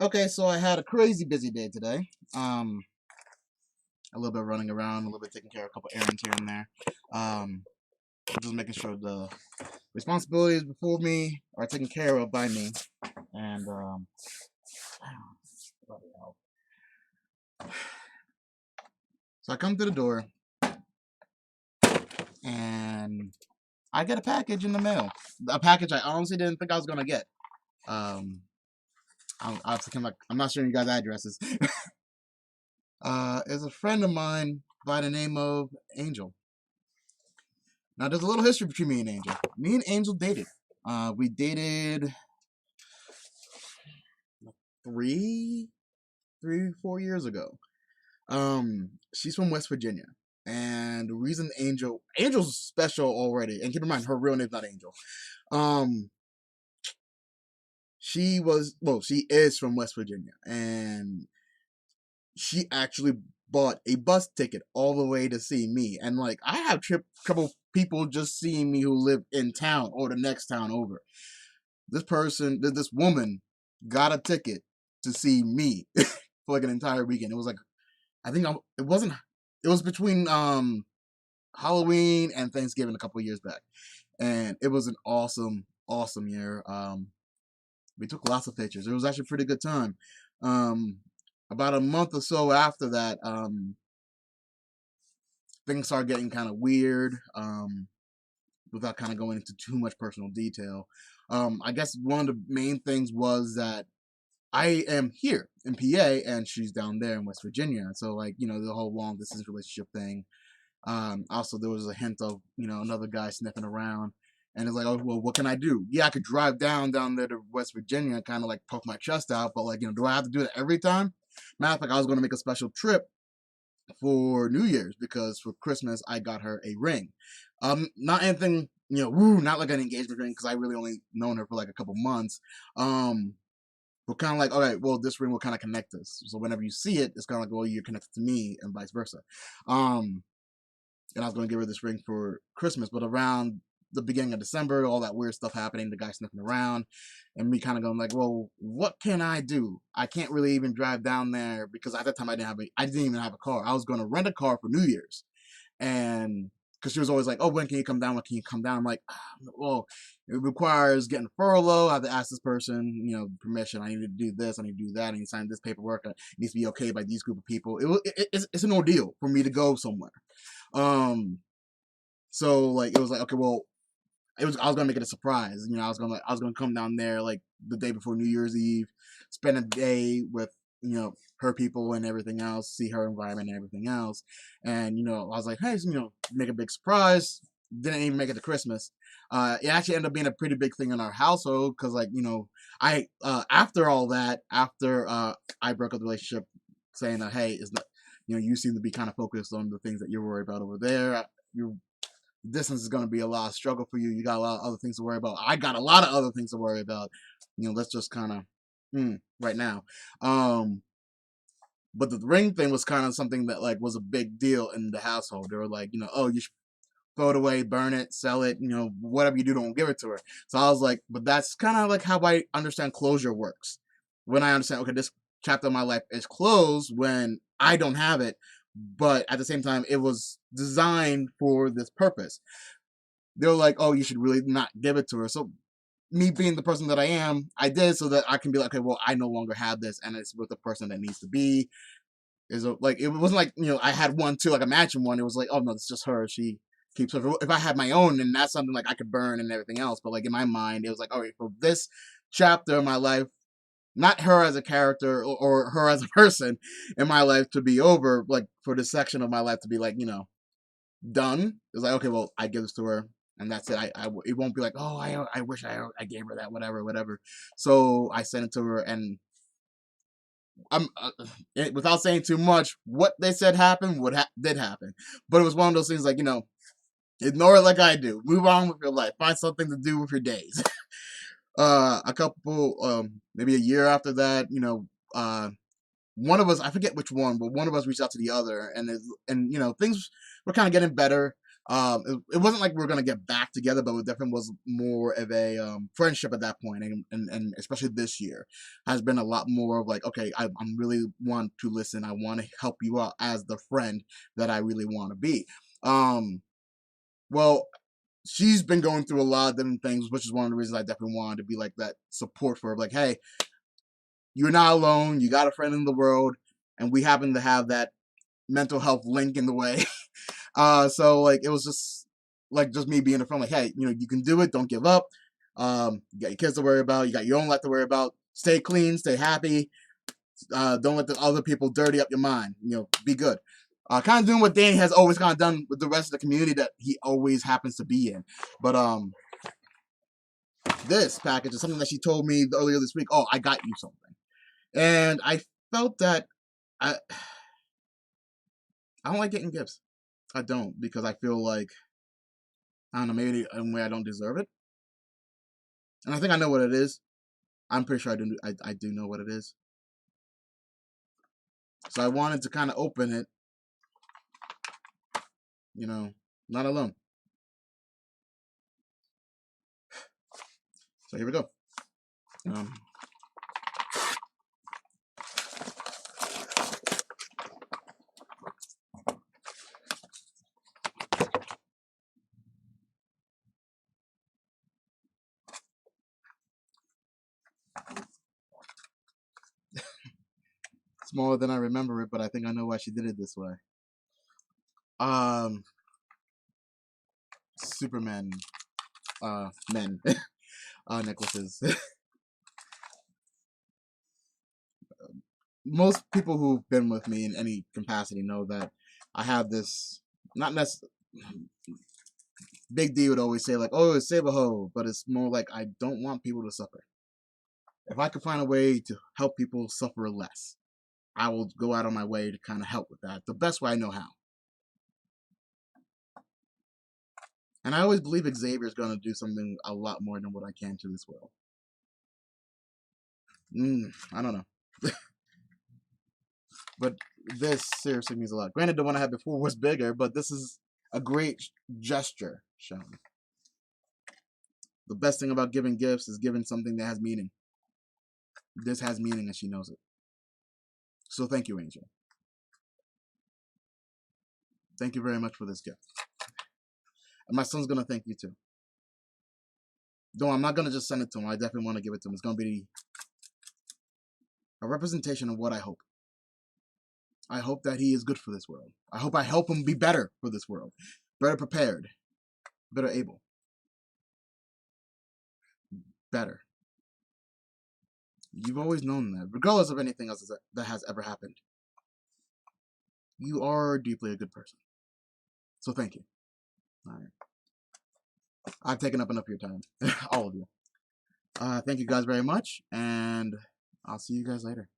Okay, so I had a crazy busy day today. A little bit running around, a little bit taking care of a couple errands here and there. Um, just making sure the responsibilities before me are taken care of by me. And bloody hell. So I come to the door and I get a package in the mail. A package I honestly didn't think I was gonna get. Um, I was thinking like I'm not sharing you guys' addresses. Is a friend of mine by the name of Angel. Now, there's a little history between me and Angel. Me and Angel dated. We dated three, 4 years ago. She's from West Virginia, and the reason Angel's special already. And keep in mind, her real name's not Angel. Um, she is from West Virginia, and she actually bought a bus ticket all the way to see me. And like, I have couple people just seeing me who live in town or the next town over. This woman got a ticket to see me for like an entire weekend. It was like, I think it wasn't. It was between Halloween and Thanksgiving a couple of years back, and it was an awesome year. We took lots of pictures. It was actually a pretty good time. Um, about a month or so after that, things started getting kind of weird. Without kind of going into too much personal detail, I guess one of the main things was that I am here in PA and she's down there in West Virginia. So like, the whole long distance relationship thing. Also there was a hint of, another guy sniffing around. And it's like, oh well, what can I do? Yeah, I could drive down there to West Virginia and kind of like poke my chest out, but like, do I have to do that every time? Matter of fact, I was gonna make a special trip for New Year's because for Christmas I got her a ring. Not anything, not like an engagement ring because I really only known her for like a couple months. But kind of like, all right, well, this ring will kind of connect us. So whenever you see it, it's kind of like, well, you're connected to me and vice versa. Um, and I was going to give her this ring for Christmas, but around the beginning of December, all that weird stuff happening, the guy sniffing around, and me kind of going like, well, what can I do? I can't really even drive down there because at that time I didn't even have a car. I was going to rent a car for New Year's, and because she was always like, "Oh, when can you come down? When can you come down?" I'm like, "Well, it requires getting furlough. I have to ask this person, permission. I need to do this. I need to do that. I need to sign this paperwork. It needs to be okay by these group of people." It's an ordeal for me to go somewhere. Um, so like it was like, okay, well, I was gonna make it a surprise. I was gonna come down there like the day before New Year's Eve, spend a day with her people and everything else, see her environment and everything else. And I was like, hey, so, make a big surprise. Didn't even make it to Christmas. It actually ended up being a pretty big thing in our household because like I after all that, after I broke up the relationship, saying that hey, it's not you seem to be kind of focused on the things that you're worried about over there. You Distance is going to be a lot of struggle for you. You got a lot of other things to worry about. I got a lot of other things to worry about. Let's just kind of right now. But the ring thing was kind of something that like was a big deal in the household. They were like, oh, you should throw it away, burn it, sell it, whatever you do, don't give it to her. So I was like, but that's kind of like how I understand closure works. When I understand, okay, this chapter of my life is closed when I don't have it, but at the same time, it was designed for this purpose. They were like, oh, you should really not give it to her. So me being the person that I am, I did so that I can be like, okay, well, I no longer have this, and it's with the person that needs to be. Like it wasn't like I had one too, like a matching one. It was like, oh no, it's just her. She keeps her. If I had my own, then that's something like I could burn and everything else. But like in my mind, it was like, all right, for this chapter of my life, not her as a character or her as a person in my life to be over. Like for this section of my life to be like done. It's like okay, well, I give this to her. And that's it. It won't be like, oh, I wish I gave her that, whatever. So I sent it to her, and I'm without saying too much, what they said happened, did happen. But it was one of those things like ignore it like I do. Move on with your life. Find something to do with your days. A couple, maybe a year after that, one of us, I forget which one, but one of us reached out to the other, and things were kind of getting better. It wasn't like we were gonna get back together, but it definitely was more of a friendship at that point, and especially this year has been a lot more of like, okay, I'm really want to listen. I want to help you out as the friend that I really want to be. Um, well, she's been going through a lot of different things, which is one of the reasons I definitely wanted to be like that support for her. Like, hey, you're not alone. You got a friend in the world, and we happen to have that mental health link in the way. So like it was just me being a friend, like, hey, you can do it, don't give up. You got your kids to worry about, you got your own life to worry about. Stay clean, stay happy. Don't let the other people dirty up your mind. Be good. Kind of doing what Danny has always kind of done with the rest of the community that he always happens to be in. But this package is something that she told me earlier this week. Oh, I got you something, and I felt that I I don't like getting gifts. I don't, because I feel like, I don't know, maybe in a way I don't deserve it. And I think I know what it is. I'm pretty sure I do know what it is. So I wanted to kind of open it, not alone. So here we go. Smaller than I remember it, but I think I know why she did it this way. Superman men necklaces. Most people who've been with me in any capacity know that I have this, not necessarily, Big D would always say like, oh, save a hoe, but it's more like I don't want people to suffer. If I could find a way to help people suffer less, I will go out on my way to kind of help with that the best way I know how. And I always believe Xavier is going to do something a lot more than what I can to this world. I don't know. But this seriously means a lot. Granted, the one I had before was bigger, but this is a great gesture shown. The best thing about giving gifts is giving something that has meaning. This has meaning, and she knows it. So thank you, Angel. Thank you very much for this gift. And my son's going to thank you too. Though I'm not going to just send it to him. I definitely want to give it to him. It's going to be a representation of what I hope. I hope that he is good for this world. I hope I help him be better for this world. Better prepared. Better able. Better. You've always known that, regardless of anything else that has ever happened. You are deeply a good person. So thank you. All right. I've taken up enough of your time. All of you. Thank you guys very much, and I'll see you guys later.